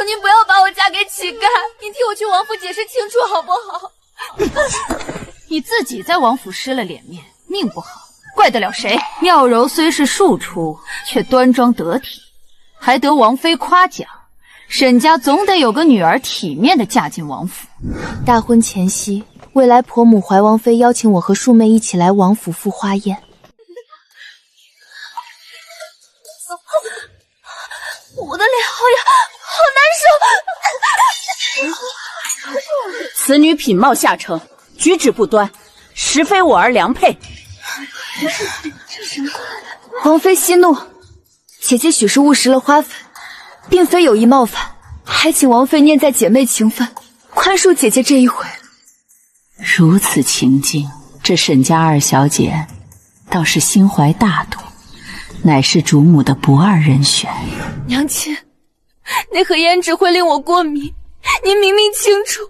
您不要把我嫁给乞丐，您替我去王府解释清楚好不好？你自己在王府失了脸面，命不好，怪得了谁？妙柔虽是庶出，却端庄得体，还得王妃夸奖。沈家总得有个女儿体面的嫁进王府。大婚前夕，未来婆母怀王妃邀请我和庶妹一起来王府赴花宴。我的脸好难受。此女品貌下乘，举止不端，实非我儿良配。王妃息怒，姐姐许是误食了花粉，并非有意冒犯，还请王妃念在姐妹情分，宽恕姐姐这一回。如此情境，这沈家二小姐倒是心怀大度，乃是主母的不二人选。娘亲，那盒胭脂会令我过敏，您明明清楚，为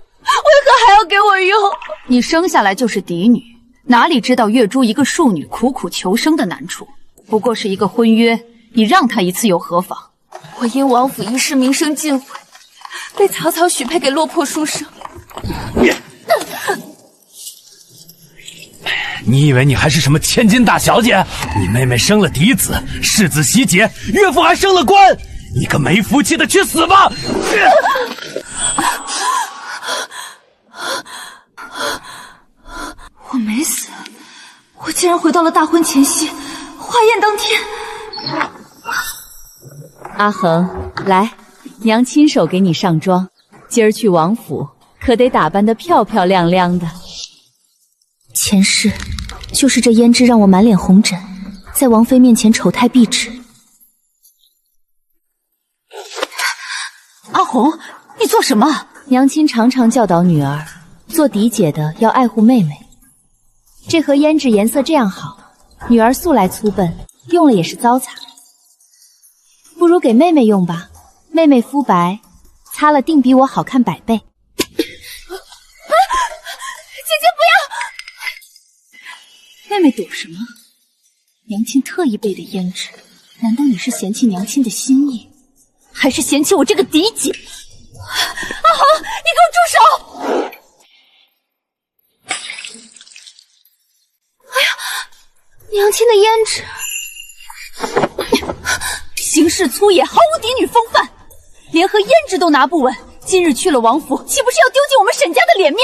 何还要给我用？你生下来就是嫡女，哪里知道月珠一个庶女苦苦求生的难处？不过是一个婚约，你让她一次又何妨？我因王府一事名声尽毁，被草草许配给落魄书生。你以为你还是什么千金大小姐？你妹妹生了嫡子，世子袭爵，岳父还升了官，你个没福气的，去死吧！我没死，我竟然回到了大婚前夕，花宴当天。阿恒，来，娘亲手给你上妆，今儿去王府，可得打扮得漂漂亮亮的。前世就是这胭脂让我满脸红疹，在王妃面前丑态毕止。阿红，你做什么？娘亲常常教导女儿，做嫡姐的要爱护妹妹。这盒胭脂颜色这样好，女儿素来粗笨，用了也是糟蹋，不如给妹妹用吧。妹妹肤白，擦了定比我好看100倍。妹妹躲什么？娘亲特意备的胭脂，难道你是嫌弃娘亲的心意，还是嫌弃我这个嫡姐？阿红，你给我住手！哎呀，娘亲的胭脂，行事粗野，毫无嫡女风范，连盒胭脂都拿不稳。今日去了王府，岂不是要丢尽我们沈家的脸面？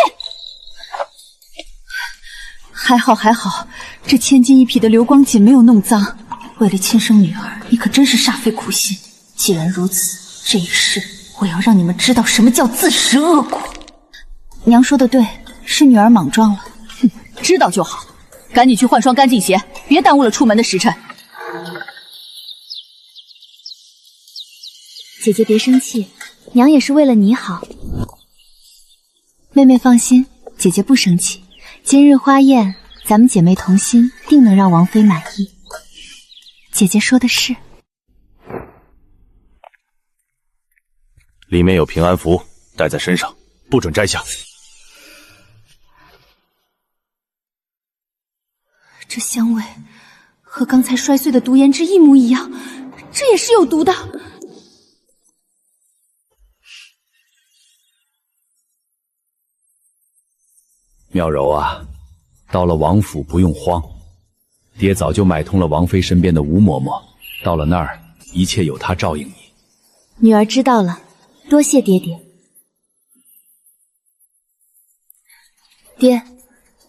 还好还好，这千金一匹的流光锦没有弄脏。为了亲生女儿，你可真是煞费苦心。既然如此，这一世我要让你们知道什么叫自食恶果。娘说的对，是女儿莽撞了。哼，知道就好，赶紧去换双干净鞋，别耽误了出门的时辰。姐姐别生气，娘也是为了你好。妹妹放心，姐姐不生气。今日花宴，咱们姐妹同心，定能让王妃满意。姐姐说的是。里面有平安符，带在身上，不准摘下。这香味和刚才摔碎的毒胭脂一模一样，这也是有毒的。妙柔啊，到了王府不用慌，爹早就买通了王妃身边的吴嬷嬷，到了那儿一切有她照应你。女儿知道了，多谢爹爹。爹，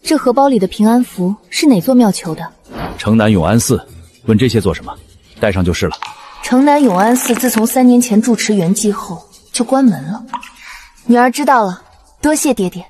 这荷包里的平安符是哪座庙求的？城南永安寺。问这些做什么？带上就是了。城南永安寺自从3年前住持圆寂后就关门了。女儿知道了，多谢爹爹。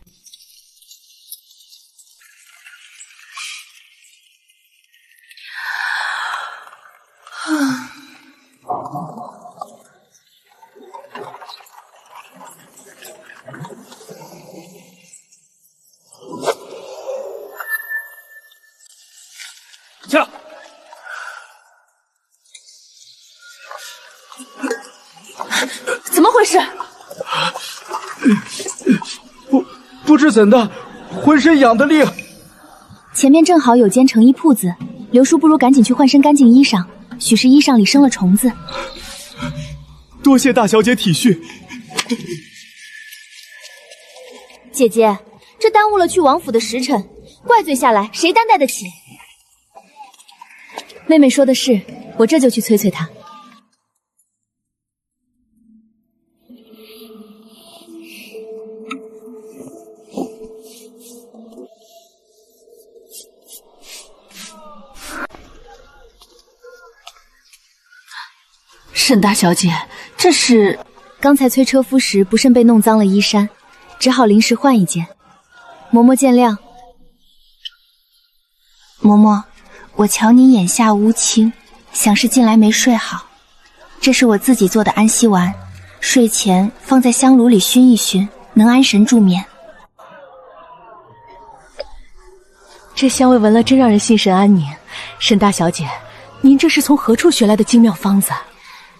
下。怎么回事？不知怎的，浑身痒得厉害。前面正好有间成衣铺子，刘叔不如赶紧去换身干净衣裳，许是衣裳里生了虫子。多谢大小姐体恤，姐姐，这耽误了去王府的时辰，怪罪下来，谁担待得起？妹妹说的是，我这就去催催她。沈大小姐，这是……刚才催车夫时不慎被弄脏了衣衫，只好临时换一件。嬷嬷见谅。嬷嬷，我瞧你眼下无情，想是近来没睡好。这是我自己做的安息丸，睡前放在香炉里熏一熏，能安神助眠。这香味闻了真让人心神安宁。沈大小姐，您这是从何处学来的精妙方子？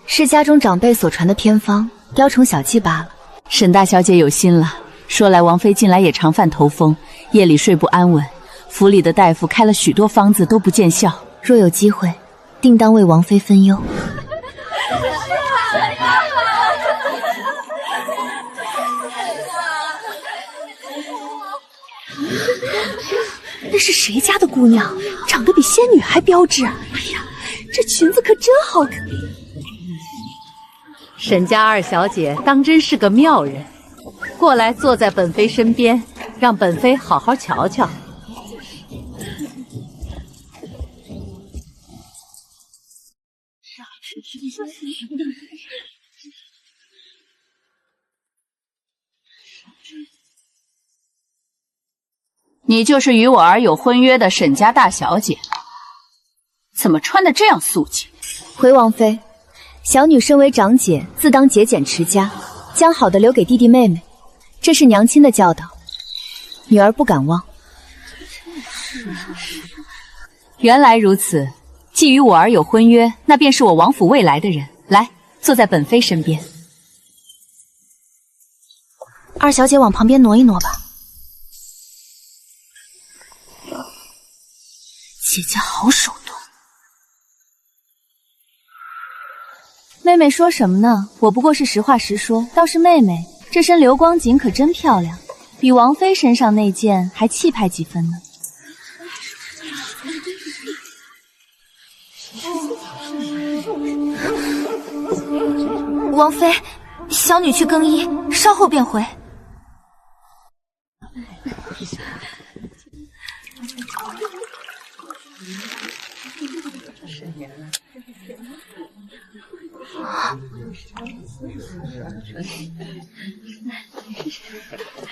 是家中长辈所传的偏方，雕虫小技罢了。沈大小姐有心了。说来王妃近来也常犯头风，夜里睡不安稳，府里的大夫开了许多方子都不见效。若有机会，定当为王妃分忧。那是谁家的姑娘？长得比仙女还标致。哎呀，这裙子可真好看。沈家二小姐当真是个妙人，过来坐在本妃身边，让本妃好好瞧瞧。你就是与我儿有婚约的沈家大小姐，怎么穿得这样素净？回王妃，小女身为长姐，自当节俭持家，将好的留给弟弟妹妹，这是娘亲的教导，女儿不敢忘。原来如此，既与我儿有婚约，那便是我王府未来的人。来，坐在本妃身边。二小姐往旁边挪一挪吧。姐姐好手段。妹妹说什么呢？我不过是实话实说。倒是妹妹这身流光锦可真漂亮，比王妃身上那件还气派几分呢。王妃，小女去更衣，稍后便回。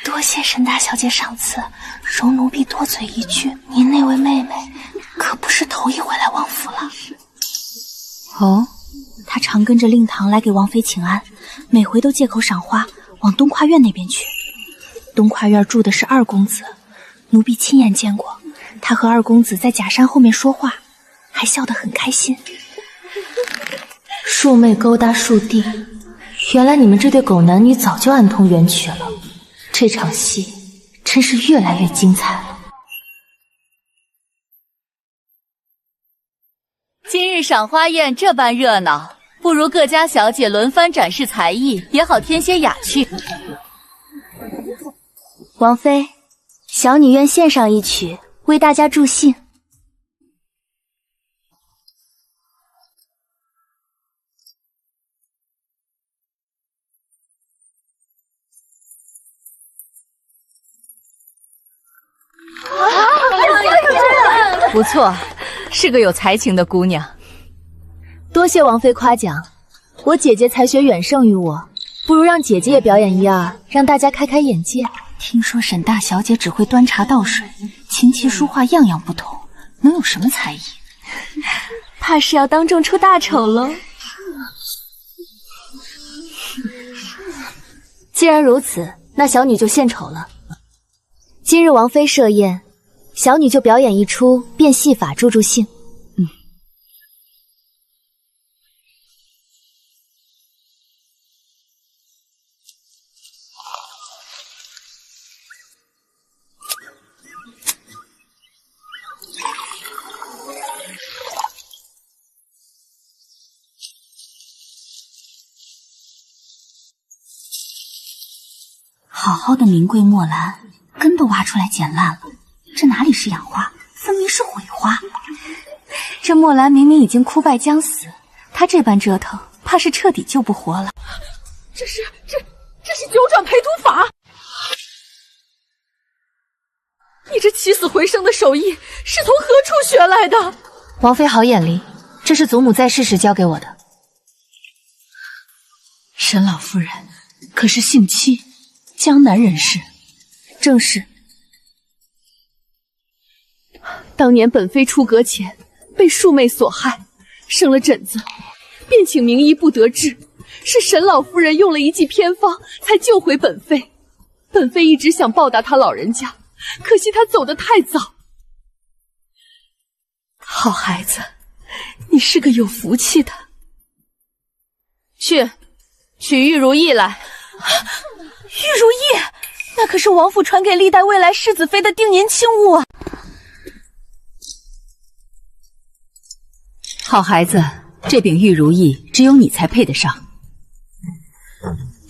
多谢沈大小姐赏赐，容奴婢多嘴一句，您那位妹妹可不是头一回来王府了。哦，她常跟着令堂来给王妃请安，每回都借口赏花往东跨院那边去。东跨院住的是二公子，奴婢亲眼见过，他和二公子在假山后面说话，还笑得很开心。庶妹勾搭庶弟，原来你们这对狗男女早就暗通冤屈了。这场戏真是越来越精彩了。今日赏花宴这般热闹，不如各家小姐轮番展示才艺，也好添些雅趣。王妃，小女愿献上一曲，为大家助兴。不错，是个有才情的姑娘。多谢王妃夸奖，我姐姐才学远胜于我，不如让姐姐也表演一二，让大家开开眼界。听说沈大小姐只会端茶倒水，琴棋书画样样不同，能有什么才艺？怕是要当众出大丑喽。既然如此，那小女就献丑了。今日王妃设宴，小女就表演一出变戏法助助兴。好好的名贵墨兰，根都挖出来捡烂了，这哪里是养花，分明是毁花。这墨兰明明已经枯败将死，他这般折腾，怕是彻底救不活了。这是九转培图法！你这起死回生的手艺是从何处学来的？王妃好眼力，这是祖母在世时教给我的。沈老夫人可是姓戚，江南人士。正是。当年本妃出阁前被庶妹所害，生了疹子，便请名医不得治，是沈老夫人用了一剂偏方才救回本妃。本妃一直想报答她老人家，可惜她走得太早。好孩子，你是个有福气的。取玉如意来。玉如意，那可是王府传给历代未来世子妃的定年轻物啊！好孩子，这柄玉如意只有你才配得上。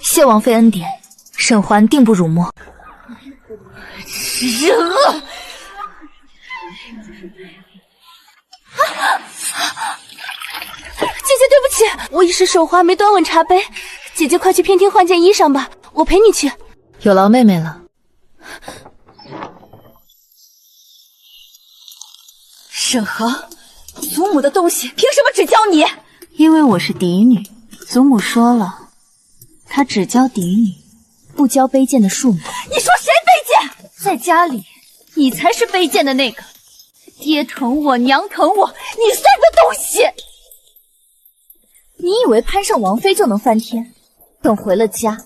谢王妃恩典，沈嬛定不辱没。人恶！姐姐，对不起，我一时手滑没端稳茶杯。姐姐快去偏厅换件衣裳吧，我陪你去。有劳妹妹了。沈河，祖母的东西凭什么只教你？因为我是嫡女，祖母说了，她只教嫡女，不教卑贱的庶女。你说谁卑贱？在家里，你才是卑贱的那个。爹疼我，娘疼我，你算个东西！你以为攀上王妃就能翻天？等回了家，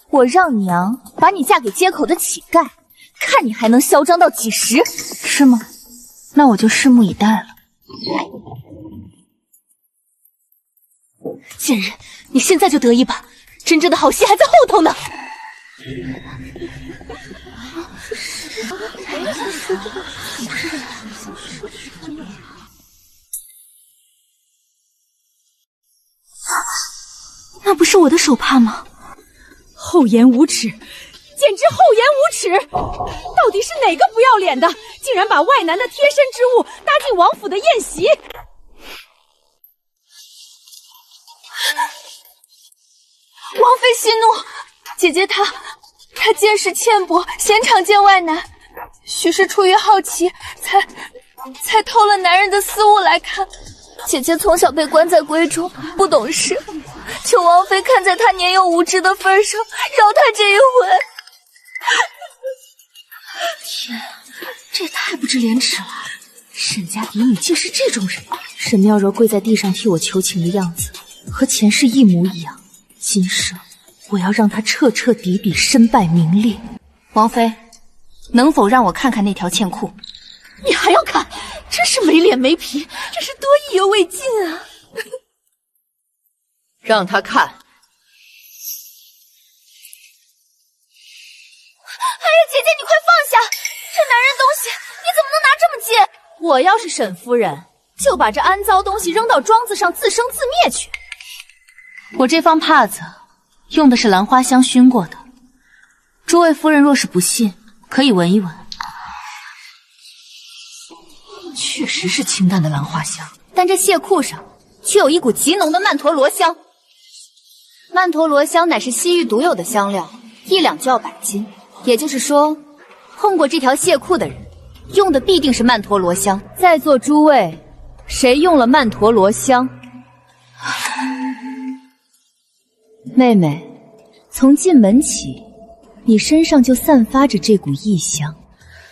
我让娘把你嫁给街口的乞丐，看你还能嚣张到几时？是吗？那我就拭目以待了。贱人，你现在就得意吧，真正的好戏还在后头呢。那不是我的手帕吗？厚颜无耻，简直厚颜无耻！到底是哪个不要脸的，竟然把外男的贴身之物搭进王府的宴席？王妃息怒，姐姐她见识浅薄，鲜常见外男，许是出于好奇，才偷了男人的私物来看。姐姐从小被关在闺中，不懂事，求王妃看在她年幼无知的份上，饶她这一回。天，这也太不知廉耻了！沈家嫡女竟是这种人。沈妙柔跪在地上替我求情的样子，和前世一模一样。今生我要让她彻彻底底身败名裂。王妃，能否让我看看那条茜裤？你还要看？真是没脸没皮，这是多意犹未尽啊！让他看。哎呀，姐姐，你快放下！这男人东西，你怎么能拿这么紧？我要是沈夫人，就把这肮脏东西扔到庄子上自生自灭去。我这方帕子用的是兰花香熏过的，诸位夫人若是不信，可以闻一闻。确实是清淡的兰花香，但这蟹裤上却有一股极浓的曼陀罗香。曼陀罗香乃是西域独有的香料，1两就要100斤。也就是说，碰过这条蟹裤的人，用的必定是曼陀罗香。在座诸位，谁用了曼陀罗香？妹妹，从进门起，你身上就散发着这股异香。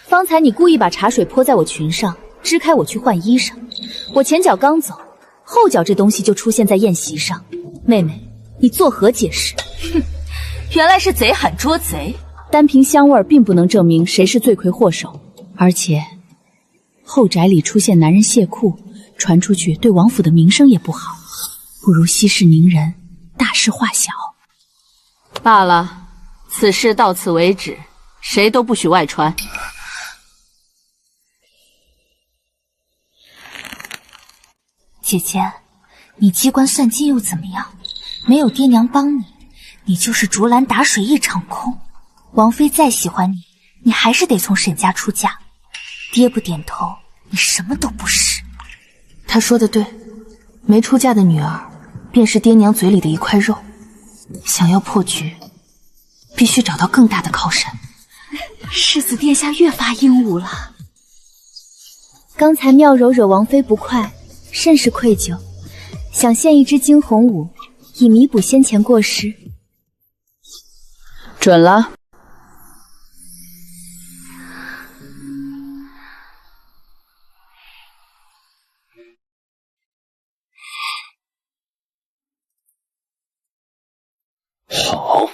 方才你故意把茶水泼在我裙上，支开我去换衣裳，我前脚刚走，后脚这东西就出现在宴席上。妹妹，你作何解释？哼，原来是贼喊捉贼。单凭香味并不能证明谁是罪魁祸首，而且后宅里出现男人亵裤，传出去对王府的名声也不好，不如息事宁人，大事化小。罢了，此事到此为止，谁都不许外传。姐姐，你机关算尽又怎么样？没有爹娘帮你，你就是竹篮打水一场空。王妃再喜欢你，你还是得从沈家出嫁。爹不点头，你什么都不是。他说的对，没出嫁的女儿，便是爹娘嘴里的一块肉。想要破局，必须找到更大的靠山。世子殿下越发英武了。刚才妙柔惹王妃不快，甚是愧疚，想献一支惊鸿舞，以弥补先前过失。准了。好。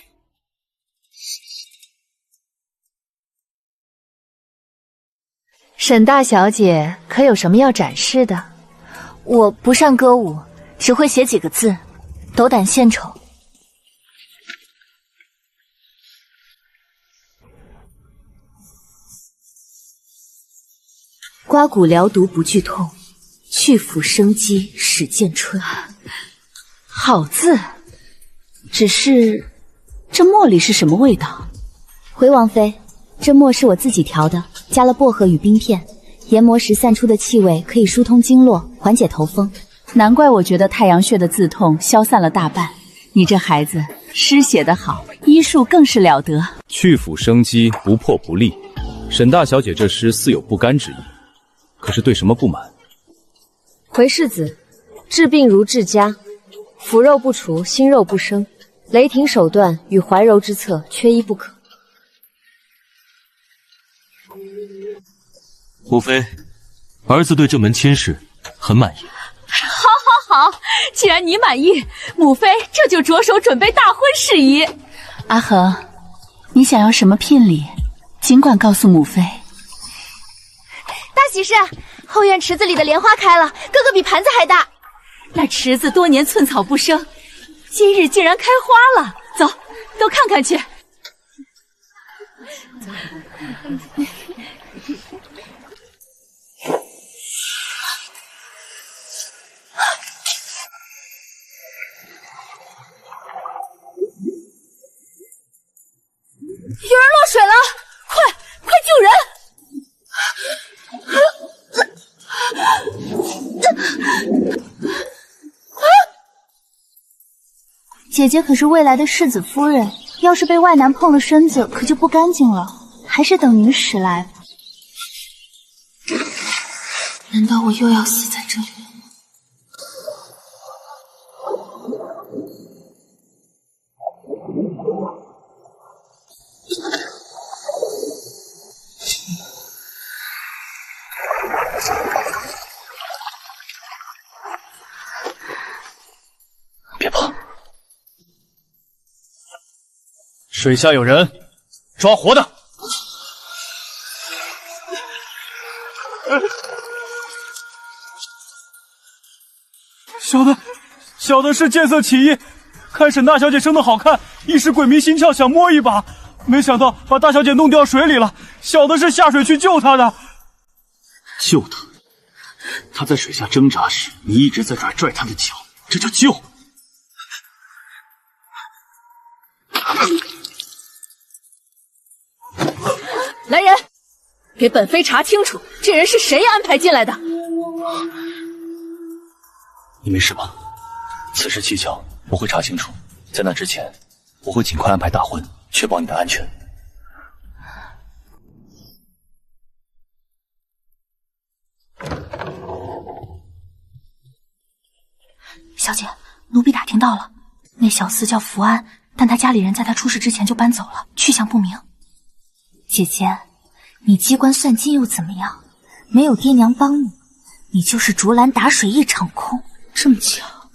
沈大小姐可有什么要展示的？我不善歌舞，只会写几个字，斗胆献丑。刮骨疗毒不剧痛，去腐生肌始见春。好字，只是这墨里是什么味道？回王妃，这墨是我自己调的，加了薄荷与冰片，研磨时散出的气味可以疏通经络，缓解头风。难怪我觉得太阳穴的刺痛消散了大半。你这孩子诗写得好，医术更是了得。去腐生肌，不破不立。沈大小姐这诗似有不甘之意，可是对什么不满？回世子，治病如治家，腐肉不除，新肉不生。雷霆手段与怀柔之策缺一不可。母妃，儿子对这门亲事很满意。好，既然你满意，母妃这就着手准备大婚事宜。阿恒，你想要什么聘礼，尽管告诉母妃。大喜事，后院池子里的莲花开了，个个比盘子还大。那池子多年寸草不生，今日竟然开花了。走，都看看去。有人落水了，快救人！姐姐可是未来的世子夫人，要是被外男碰了身子，可就不干净了。还是等女使来吧。难道我又要死在这里了吗？别碰！水下有人，抓活的！小的是见色起意，看沈大小姐生得好看，一时鬼迷心窍想摸一把，没想到把大小姐弄掉水里了。小的是下水去救她的。救她？她在水下挣扎时，你一直在拽她的脚，这叫救。来人，给本妃查清楚，这人是谁安排进来的？你没事吧？此事蹊跷，我会查清楚。在那之前，我会尽快安排大婚，确保你的安全。小姐，奴婢打听到了，那小厮叫福安，但他家里人在他出事之前就搬走了，去向不明。姐姐，你机关算尽又怎么样？没有爹娘帮你，你就是竹篮打水一场空。这么巧，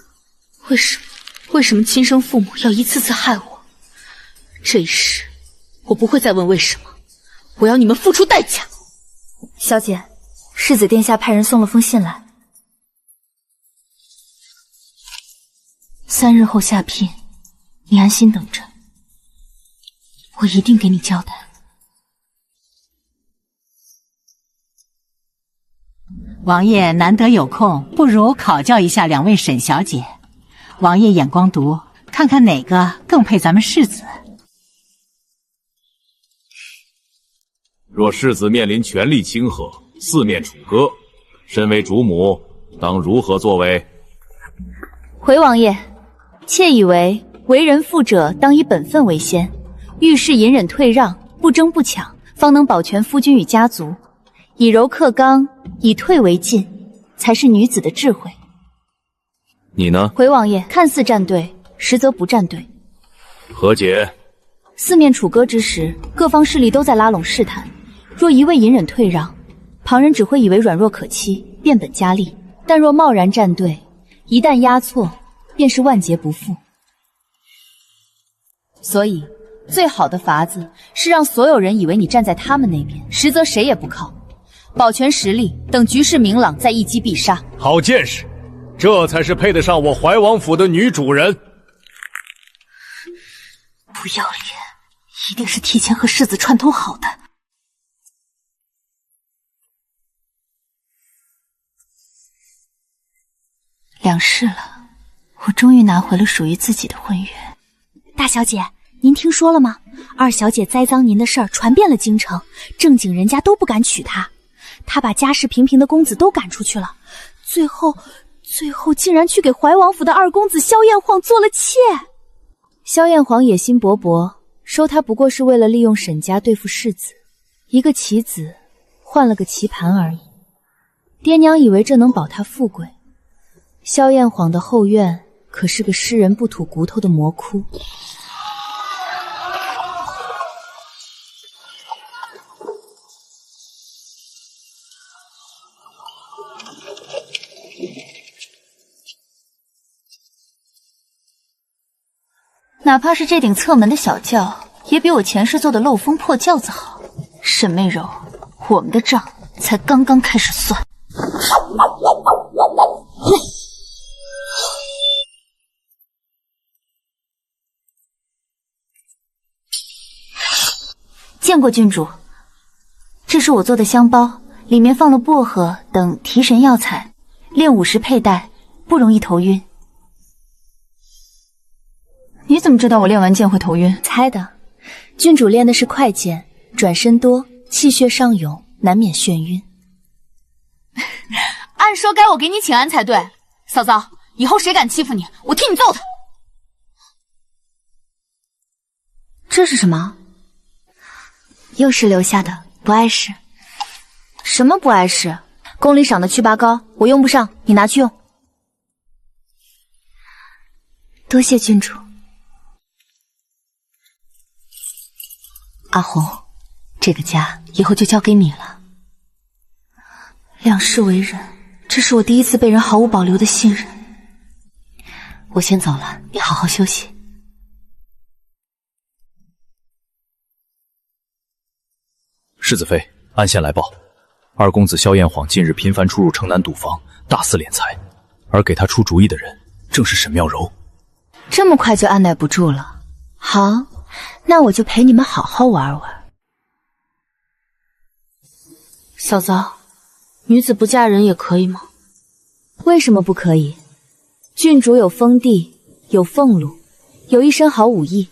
为什么亲生父母要一次次害我？这一世，我不会再问为什么，我要你们付出代价。小姐，世子殿下派人送了封信来，3日后下聘，你安心等着，我一定给你交代。王爷难得有空，不如考教一下两位沈小姐。王爷眼光毒，看看哪个更配咱们世子。若世子面临权力清河，四面楚歌，身为主母，当如何作为？回王爷，妾以为人父者当以本分为先，遇事隐忍退让，不争不抢，方能保全夫君与家族。以柔克刚，以退为进，才是女子的智慧。你呢？回王爷，看似站队，实则不站队。何解？四面楚歌之时，各方势力都在拉拢试探，若一味隐忍退让，旁人只会以为软弱可欺，变本加厉；但若贸然站队，一旦压错，便是万劫不复。所以，最好的法子是让所有人以为你站在他们那边，实则谁也不靠，保全实力，等局势明朗再一击必杀。好见识，这才是配得上我怀王府的女主人。不要脸，一定是提前和世子串通好的。两世了，我终于拿回了属于自己的婚约。大小姐，您听说了吗？二小姐栽赃您的事儿传遍了京城，正经人家都不敢娶她。她把家世平平的公子都赶出去了，最后竟然去给怀王府的二公子萧燕晃做了妾。萧燕晃野心勃勃，收她不过是为了利用沈家对付世子，一个棋子换了个棋盘而已。爹娘以为这能保她富贵，萧燕晃的后院可是个尸人不吐骨头的魔窟。哪怕是这顶侧门的小轿，也比我前世做的漏风破轿子好。沈媚柔，我们的账才刚刚开始算。见过郡主，这是我做的香包，里面放了薄荷等提神药材，练武时佩戴，不容易头晕。你怎么知道我练完剑会头晕？猜的，郡主练的是快剑，转身多，气血上涌，难免眩晕。按说该我给你请安才对，嫂嫂，以后谁敢欺负你，我替你揍他。这是什么？又是留下的，不碍事。什么不碍事？宫里赏的祛疤膏，我用不上，你拿去用。多谢郡主。阿红，这个家以后就交给你了。两世为人，这是我第一次被人毫无保留的信任。我先走了，你好好休息。世子妃，按线来报，二公子萧燕晃近日频繁出入城南赌坊，大肆敛财，而给他出主意的人正是沈妙柔。这么快就按耐不住了？好，那我就陪你们好好玩玩。嫂嫂，女子不嫁人也可以吗？为什么不可以？郡主有封地，有俸禄，有一身好武艺，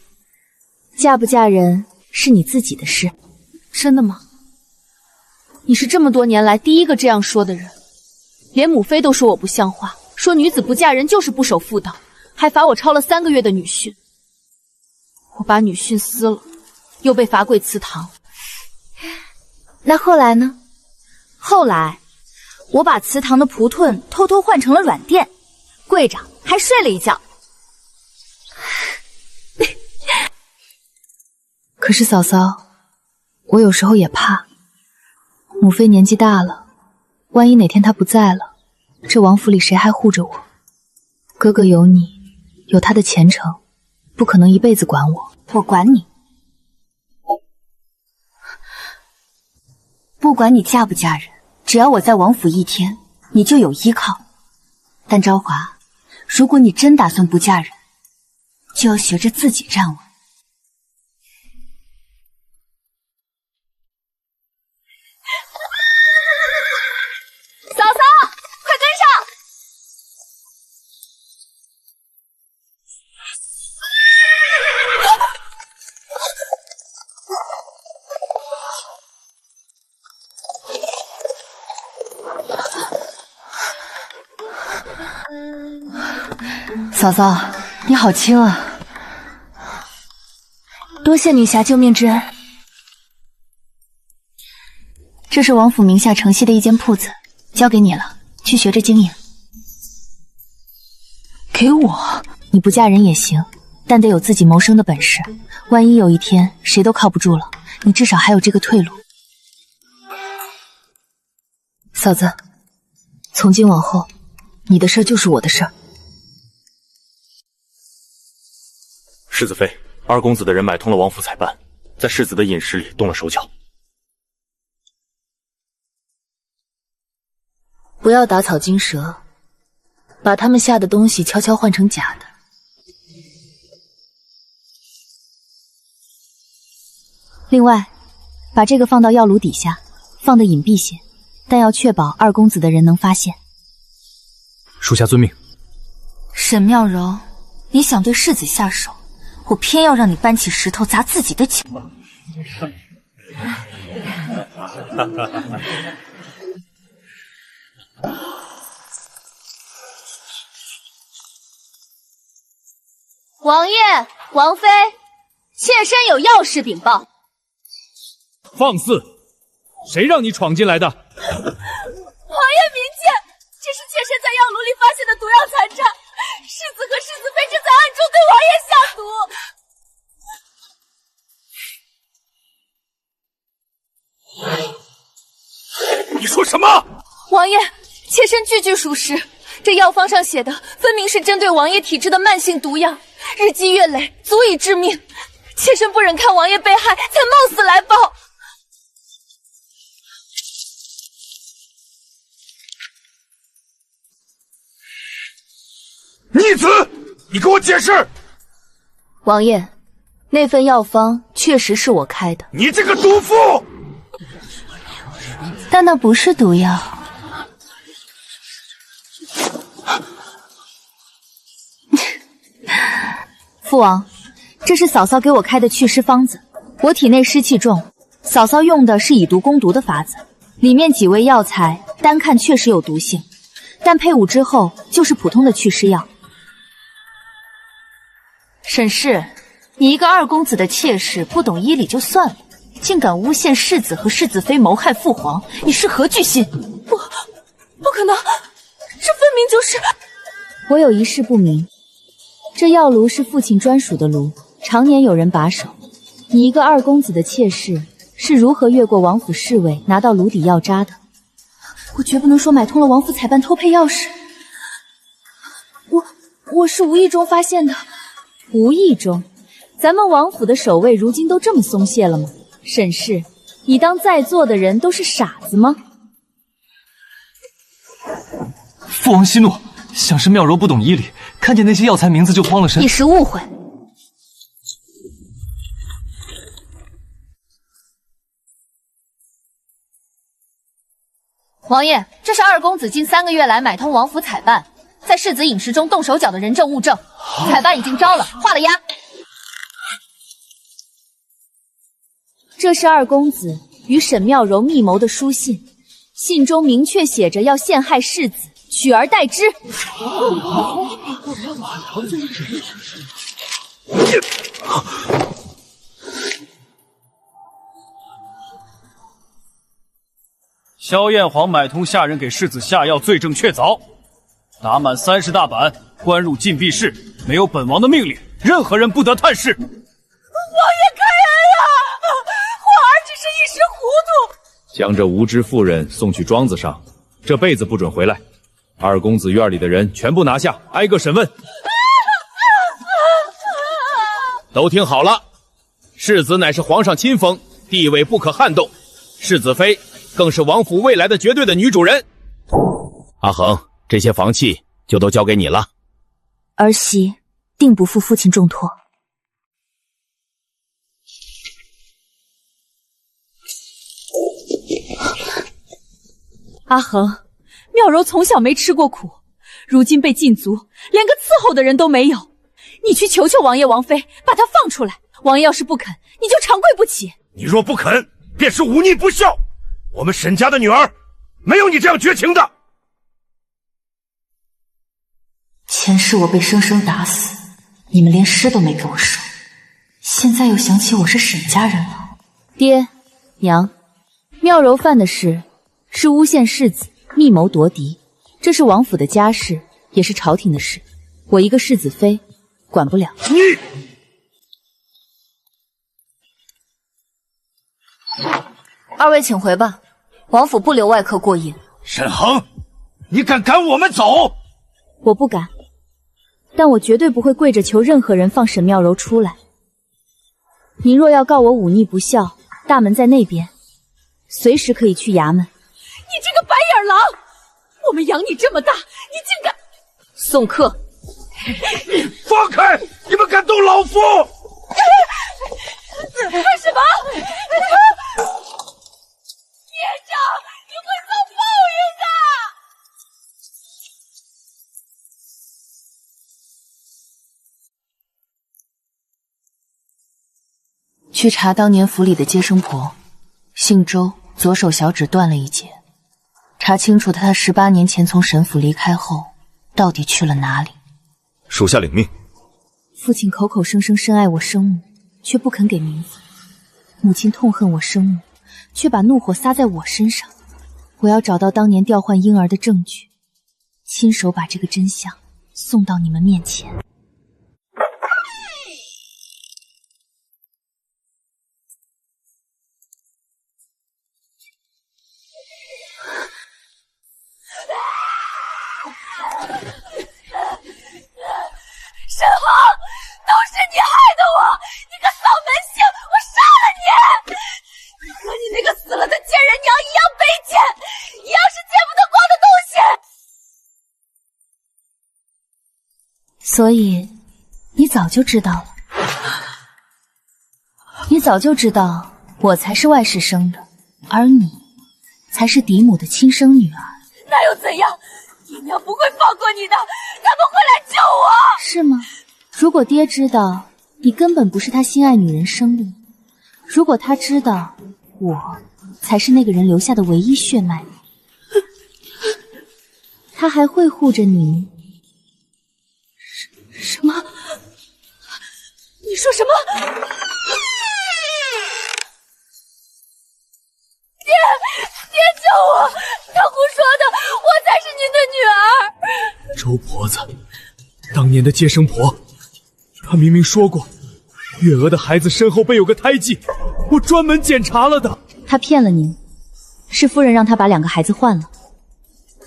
嫁不嫁人是你自己的事。真的吗？你是这么多年来第一个这样说的人，连母妃都说我不像话，说女子不嫁人就是不守妇道，还罚我抄了3个月的女训。我把女训撕了，又被罚跪祠堂。那后来呢？后来，我把祠堂的蒲盾偷偷换成了软垫，跪着还睡了一觉。可是嫂嫂，我有时候也怕，母妃年纪大了，万一哪天她不在了，这王府里谁还护着我？哥哥有你，有他的前程，不可能一辈子管我。我管你，不管你嫁不嫁人，只要我在王府一天，你就有依靠。但昭华，如果你真打算不嫁人，就要学着自己站稳。嫂嫂，快跟上！嫂嫂，你好轻啊！多谢女侠救命之恩。这是王府名下承袭的一间铺子，交给你了，去学着经营。给我？你不嫁人也行，但得有自己谋生的本事。万一有一天谁都靠不住了，你至少还有这个退路。嫂子，从今往后，你的事儿就是我的事儿。世子妃，二公子的人买通了王府采办，在世子的饮食里动了手脚。不要打草惊蛇，把他们下的东西悄悄换成假的。另外，把这个放到药炉底下，放得隐蔽些，但要确保二公子的人能发现。属下遵命。沈妙柔，你想对世子下手，我偏要让你搬起石头砸自己的脚。王爷、王妃，妾身有要事禀报。放肆！谁让你闯进来的？王爷明鉴，这是妾身在药炉里发现的毒药残渣，世子和世子妃正在暗中对王爷下毒。你说什么？王爷，妾身句句属实，这药方上写的分明是针对王爷体质的慢性毒药，日积月累，足以致命。妾身不忍看王爷被害，才冒死来报。逆子，你给我解释！王爷，那份药方确实是我开的。你这个毒妇！但那不是毒药。父王，这是嫂嫂给我开的祛湿方子。我体内湿气重，嫂嫂用的是以毒攻毒的法子，里面几味药材单看确实有毒性，但配伍之后就是普通的祛湿药。沈氏，你一个二公子的妾室，不懂医理就算了，竟敢诬陷世子和世子妃谋害父皇，你是何居心？不可能，这分明就是……我有一事不明，这药炉是父亲专属的炉，常年有人把守。你一个二公子的妾室，是如何越过王府侍卫拿到炉底药渣的？我绝不能说买通了王府采办偷配药使。我是无意中发现的。无意中？咱们王府的守卫如今都这么松懈了吗？沈氏，你当在座的人都是傻子吗？父王息怒，想是妙柔不懂医理，看见那些药材名字就慌了神。一时误会。王爷，这是二公子近3个月来买通王府采办，在世子饮食中动手脚的人证物证，采办已经招了，画了押。这是二公子与沈妙柔密谋的书信，信中明确写着要陷害世子，取而代之。萧燕皇买通下人给世子下药，罪证确凿，打满30大板，关入禁闭室，没有本王的命令，任何人不得探视。王爷开恩啊！皇儿只是一时糊涂。将这无知妇人送去庄子上，这辈子不准回来。二公子院里的人全部拿下，挨个审问。都听好了，世子乃是皇上亲封，地位不可撼动，世子妃更是王府未来的绝对的女主人。阿恒，这些房契就都交给你了。儿媳定不负父亲重托。阿恒，妙柔从小没吃过苦，如今被禁足，连个伺候的人都没有。你去求求王爷王妃，把她放出来。王爷要是不肯，你就长跪不起。你若不肯，便是忤逆不孝。我们沈家的女儿，没有你这样绝情的。前世我被生生打死，你们连尸都没给我收，现在又想起我是沈家人了。爹娘，妙柔犯的事是诬陷世子，密谋夺嫡，这是王府的家事，也是朝廷的事，我一个世子妃管不了。你二位请回吧，王府不留外客过夜。沈恒，你敢赶我们走？我不敢，但我绝对不会跪着求任何人放沈妙柔出来。您若要告我忤逆不孝，大门在那边，随时可以去衙门。你这个白眼狼！我们养你这么大，你竟敢送客！放开！你们敢动老夫！干什么？孽障！你会遭报应的！去查当年府里的接生婆，姓周，左手小指断了一截，查清楚她18年前从沈府离开后，到底去了哪里。属下领命。父亲口口声声深爱我生母，却不肯给名分；母亲痛恨我生母，却把怒火撒在我身上。我要找到当年调换婴儿的证据，亲手把这个真相送到你们面前。沈恒，都是你害的我！你个丧门星，我杀了你！你和你那个死了的贱人娘一样卑贱，一样是见不得光的东西。所以，你早就知道了。你早就知道我才是外室生的，而你才是嫡母的亲生女儿。那又怎样？爹娘不会放过你的，他们会来救我。是吗？如果爹知道你根本不是他心爱女人生的，如果他知道我才是那个人留下的唯一血脉，他还会护着你吗？什么？你说什么？爹救我！他胡说的，我才是您的女儿。周婆子，当年的接生婆，她明明说过，月娥的孩子身后背有个胎记，我专门检查了的。他骗了您，是夫人让他把2个孩子换了。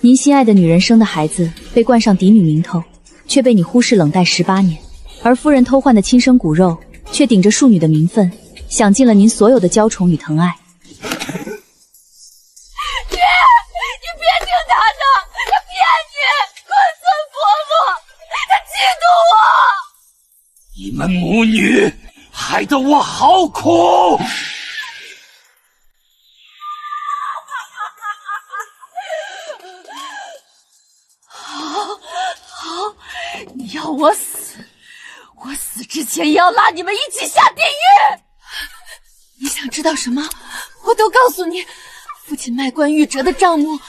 您心爱的女人生的孩子被冠上嫡女名头，却被你忽视冷待18年，而夫人偷换的亲生骨肉，却顶着庶女的名分，享尽了您所有的娇宠与疼爱。爹，你别听他的，他骗你，坤孙婆婆，他嫉妒我。你们母女害得我好苦。好，你要我死，我死之前也要拉你们一起下地狱。你想知道什么，我都告诉你。父亲卖官鬻哲的账目，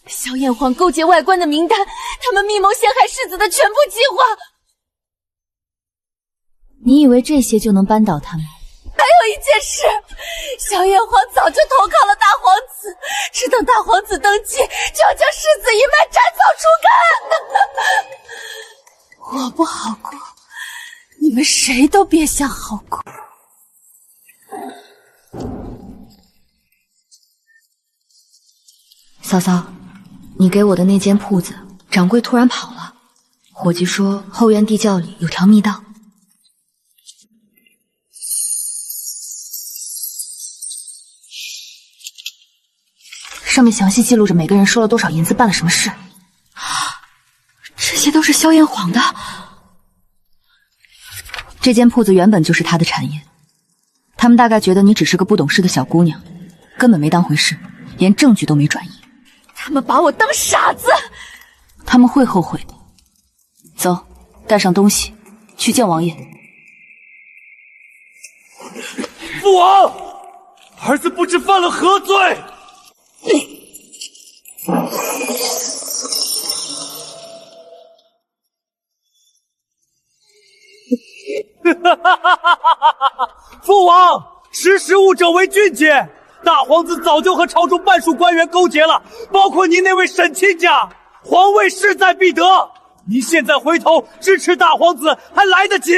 萧燕皇勾结外官的名单，他们密谋陷害世子的全部计划。你以为这些就能扳倒他们？还有一件事，萧燕皇早就投靠了大皇子，只等大皇子登基，就要将世子一脉斩草除根。我不好过，你们谁都别想好过。嫂嫂，你给我的那间铺子，掌柜突然跑了。伙计说后院地窖里有条密道。上面详细记录着每个人收了多少银子，办了什么事。这些都是萧燕晃的。这间铺子原本就是他的产业，他们大概觉得你只是个不懂事的小姑娘，根本没当回事，连证据都没转移。他们把我当傻子，他们会后悔的。走，带上东西，去见王爷。父王，儿子不知犯了何罪？父王，识时务者为俊杰。大皇子早就和朝中半数官员勾结了，包括您那位沈亲家。皇位势在必得，您现在回头支持大皇子还来得及。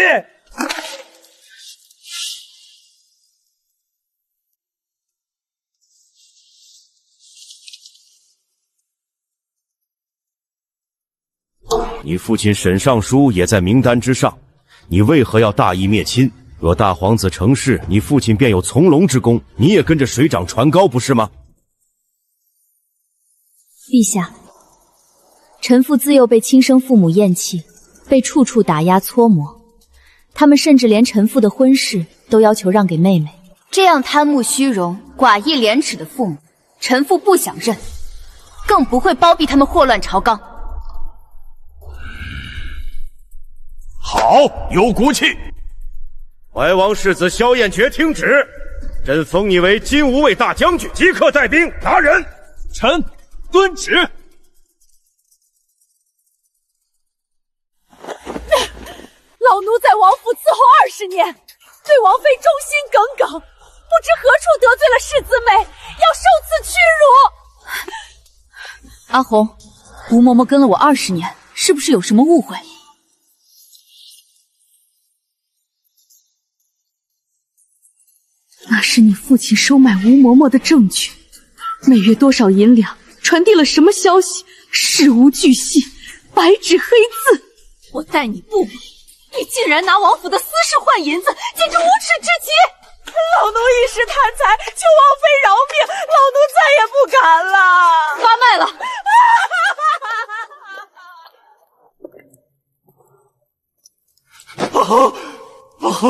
你父亲沈尚书也在名单之上，你为何要大义灭亲？若大皇子成事，你父亲便有从龙之功，你也跟着水涨船高，不是吗？陛下，臣父自幼被亲生父母厌弃，被处处打压搓磨，他们甚至连臣父的婚事都要求让给妹妹。这样贪慕虚荣、寡义廉耻的父母，臣父不想认，更不会包庇他们祸乱朝纲。好，有骨气！怀王世子萧燕爵听旨，朕封你为金吾卫大将军，即刻带兵拿人。臣遵旨。老奴在王府伺候20年，对王妃忠心耿耿，不知何处得罪了世子美，要受此屈辱。阿红，吴嬷嬷跟了我20年，是不是有什么误会？那是你父亲收买吴嬷嬷的证据，每月多少银两，传递了什么消息，事无巨细，白纸黑字。我待你不薄，你竟然拿王府的私事换银子，简直无耻至极！老奴一时贪财，求王妃饶命，老奴再也不敢了。发卖了！阿恒，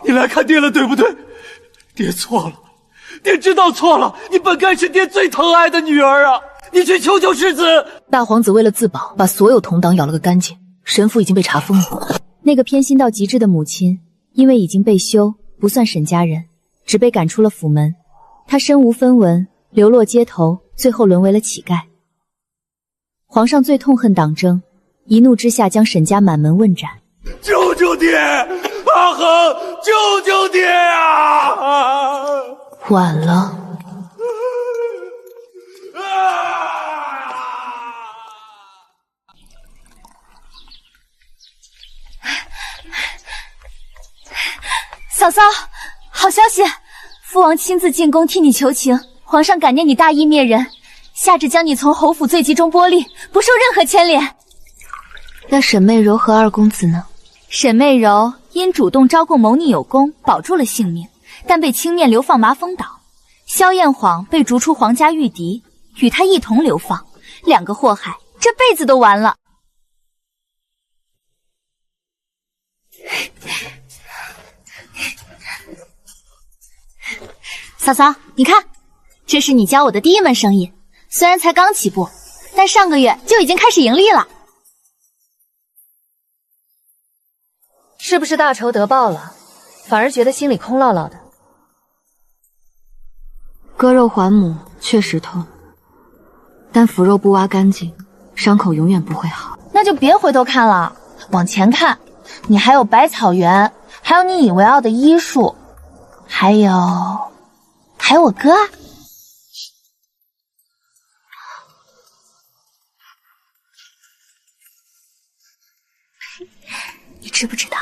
你来看爹了，对不对？爹错了，爹知道错了，你本该是爹最疼爱的女儿啊！你去求求世子。大皇子为了自保，把所有同党咬了个干净，神府已经被查封了。那个偏心到极致的母亲，因为已经被休，不算沈家人，只被赶出了府门。她身无分文，流落街头，最后沦为了乞丐。皇上最痛恨党争，一怒之下将沈家满门问斩。救救爹！阿恒，救救爹啊！晚了。嫂嫂，好消息！父王亲自进宫替你求情，皇上感念你大义灭人，下旨将你从侯府罪集中剥离，不受任何牵连。那沈媚柔和二公子呢？沈媚柔因主动招供谋逆有功，保住了性命，但被轻面流放麻风岛。萧燕晃被逐出皇家御敌，与他一同流放，两个祸害这辈子都完了。嫂嫂，你看，这是你教我的第一门生意，虽然才刚起步，但上个月就已经开始盈利了。是不是大仇得报了，反而觉得心里空落落的？割肉还母确实痛，但腐肉不挖干净，伤口永远不会好。那就别回头看了，往前看，你还有百草园，还有你引为傲的医术，还有我哥啊。你知不知道，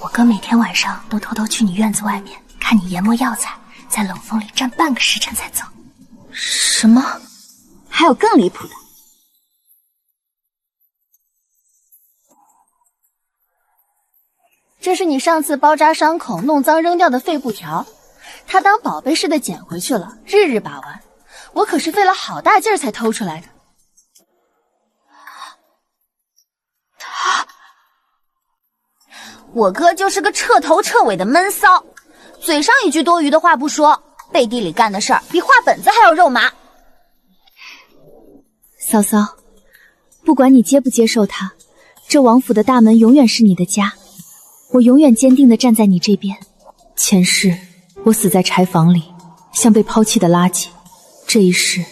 我哥每天晚上都偷偷去你院子外面看你研磨药材，在冷风里站半个时辰才走。什么？还有更离谱的。这是你上次包扎伤口弄脏扔掉的废布条，他当宝贝似的捡回去了，日日把玩。我可是费了好大劲儿才偷出来的。我哥就是个彻头彻尾的闷骚，嘴上一句多余的话不说，背地里干的事儿比画本子还要肉麻。嫂嫂，不管你接不接受他，这王府的大门永远是你的家，我永远坚定地站在你这边。前世我死在柴房里，像被抛弃的垃圾，这一世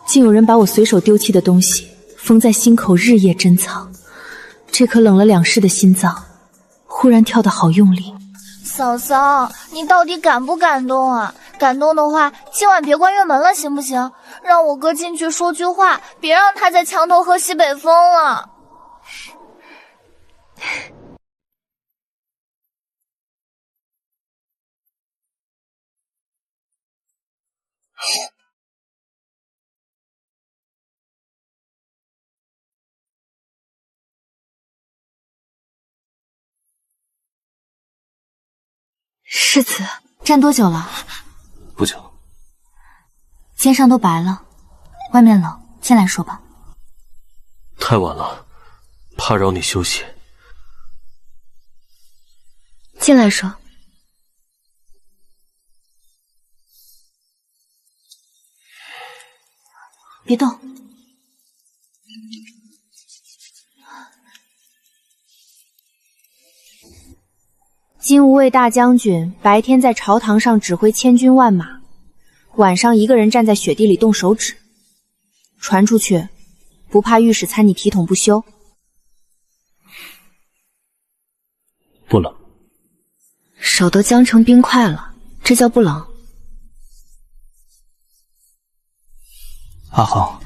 竟有人把我随手丢弃的东西封在心口，日夜珍藏。这颗冷了2世的心脏忽然跳得好用力。嫂嫂，你到底感不感动啊？感动的话，今晚别关院门了，行不行？让我哥进去说句话，别让他在墙头喝西北风了。世子，站多久了？不久。肩上都白了，外面冷，进来说吧。太晚了，怕扰你休息。进来说。别动。金吾卫大将军白天在朝堂上指挥千军万马，晚上一个人站在雪地里动手指，传出去，不怕御史参你体统不修？不冷。手都僵成冰块了，这叫不冷？阿恒，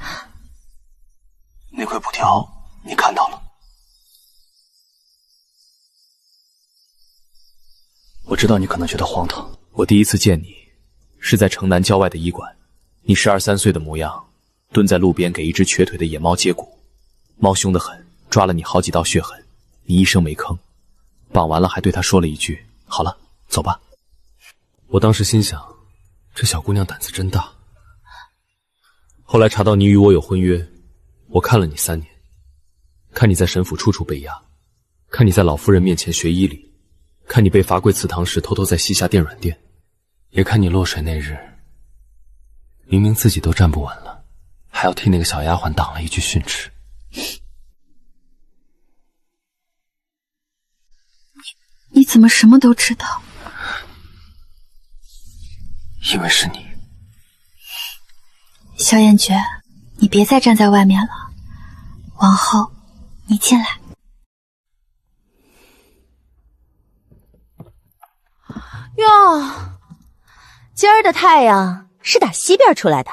那块布条你看到了？我知道你可能觉得荒唐。我第一次见你，是在城南郊外的医馆。你12、13岁的模样，蹲在路边给一只瘸腿的野猫接骨，猫凶得很，抓了你好几道血痕，你一声没吭。绑完了还对它说了一句：“好了，走吧。”我当时心想，这小姑娘胆子真大。后来查到你与我有婚约，我看了你3年，看你在沈府处处被压，看你在老夫人面前学医理，看你被罚跪祠堂时偷偷在膝下垫软垫，也看你落水那日，明明自己都站不稳了，还要替那个小丫鬟挡了一句训斥。你怎么什么都知道？因为是你。萧燕绝，你别再站在外面了，往后你进来。哟，今儿的太阳是打西边出来的。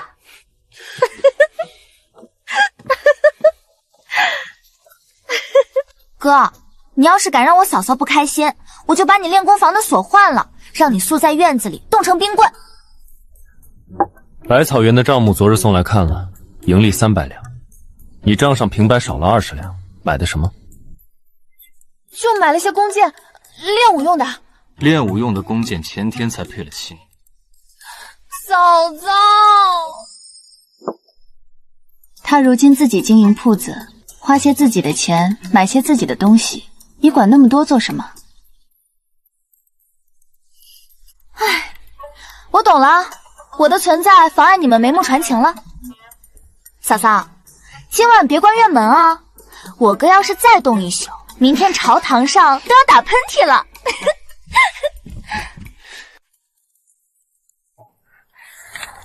哥，你要是敢让我嫂嫂不开心，我就把你练功房的锁换了，让你宿在院子里冻成冰棍。百草园的账目昨日送来看了，盈利300两，你账上平白少了20两，买的什么？就买了些弓箭，练武用的。练武用的弓箭前天才配了新。嫂嫂，他如今自己经营铺子，花些自己的钱买些自己的东西，你管那么多做什么？唉，我懂了，我的存在妨碍你们眉目传情了。嫂嫂，今晚别关院门啊！我哥要是再动一宿，明天朝堂上都要打喷嚏了。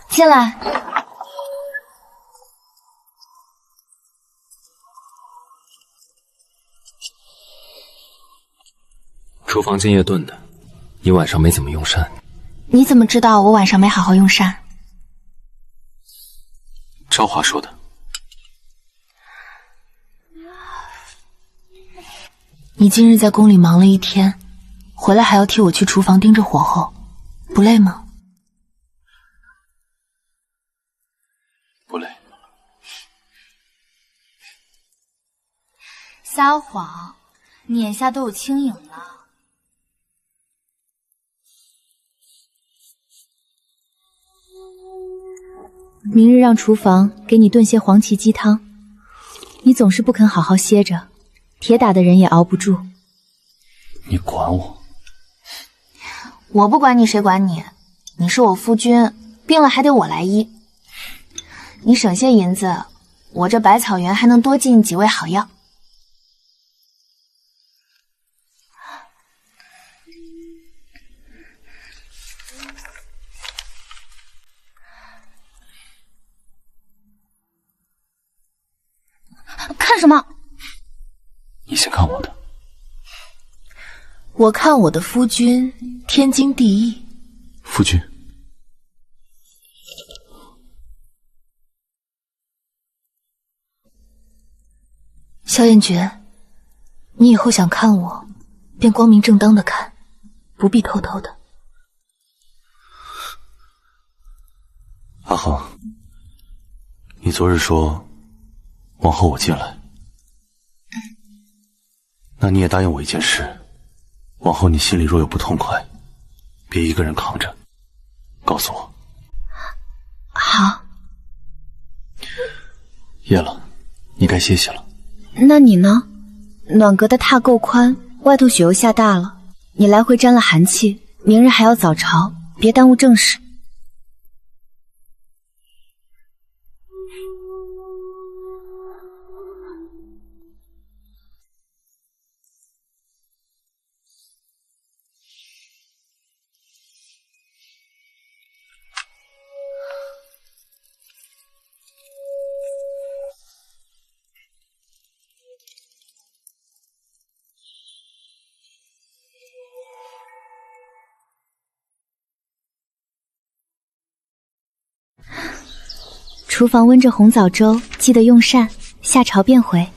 进来。厨房今夜炖的，你晚上没怎么用膳。你怎么知道我晚上没好好用膳？昭华说的。你今日在宫里忙了一天，回来还要替我去厨房盯着火候，不累吗？不累。撒谎，你眼下都有轻影了。明日让厨房给你炖些黄芪鸡汤，你总是不肯好好歇着，铁打的人也熬不住。你管我？我不管你，谁管你？你是我夫君，病了还得我来医。你省些银子，我这百草园还能多进几味好药。看什么？你先看我的。我看我的夫君天经地义。夫君，萧燕绝，你以后想看我，便光明正当的看，不必偷偷的。阿恒，你昨日说往后我进来，那你也答应我一件事，往后你心里若有不痛快，别一个人扛着，告诉我。好。夜了，你该歇息了。那你呢？暖阁的榻够宽，外头雪又下大了，你来回沾了寒气，明日还要早朝，别耽误正事。厨房温着红枣粥，记得用膳，下朝便回。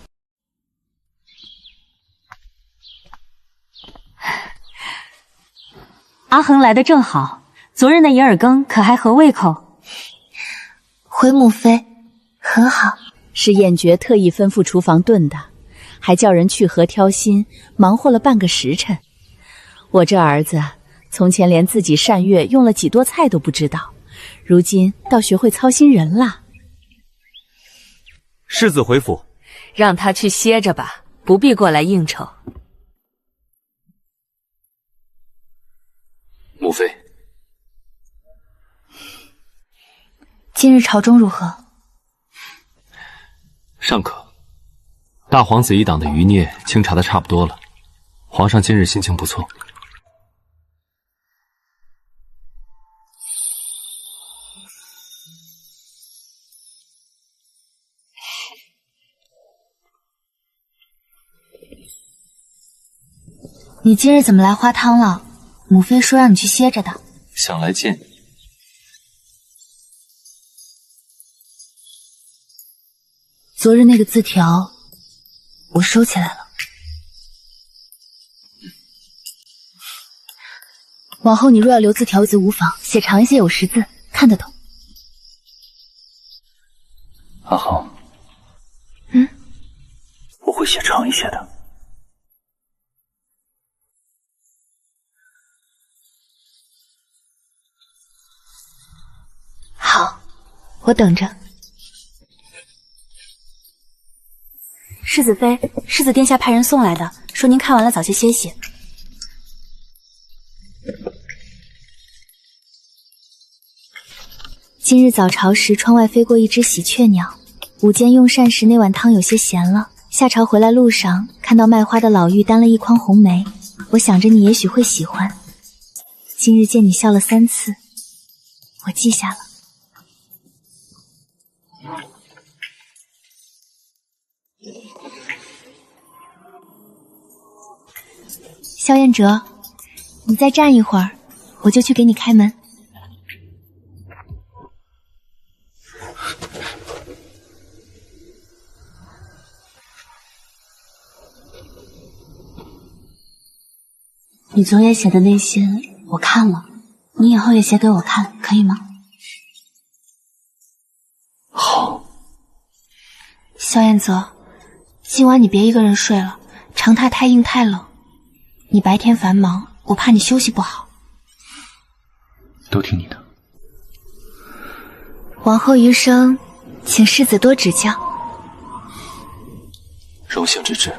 阿恒来的正好，昨日那银耳羹可还合胃口？回母妃，很好。是燕绝特意吩咐厨房炖的，还叫人去河挑心，忙活了半个时辰。我这儿子从前连自己膳月用了几多菜都不知道，如今倒学会操心人了。世子回府，让他去歇着吧，不必过来应酬。母妃，今日朝中如何？尚可。大皇子一党的余孽清查的差不多了，皇上今日心情不错。你今日怎么来花汤了？母妃说让你去歇着的。想来见你。昨日那个字条，我收起来了。往后你若要留字条则无妨，写长一些有识字，看得懂。阿恒，我会写长一些的。好，我等着。世子妃，世子殿下派人送来的，说您看完了早些歇息。今日早朝时，窗外飞过一只喜鹊鸟。午间用膳时，那碗汤有些咸了。下朝回来路上，看到卖花的老妪担了一筐红梅，我想着你也许会喜欢。今日见你笑了3次，我记下了。萧燕哲，你再站一会儿，我就去给你开门。你昨夜写的那些我看了，你以后也写给我看，可以吗？好。萧燕泽，今晚你别一个人睡了，长榻太硬太冷。你白天繁忙，我怕你休息不好。都听你的。往后余生，请世子多指教。荣幸之至。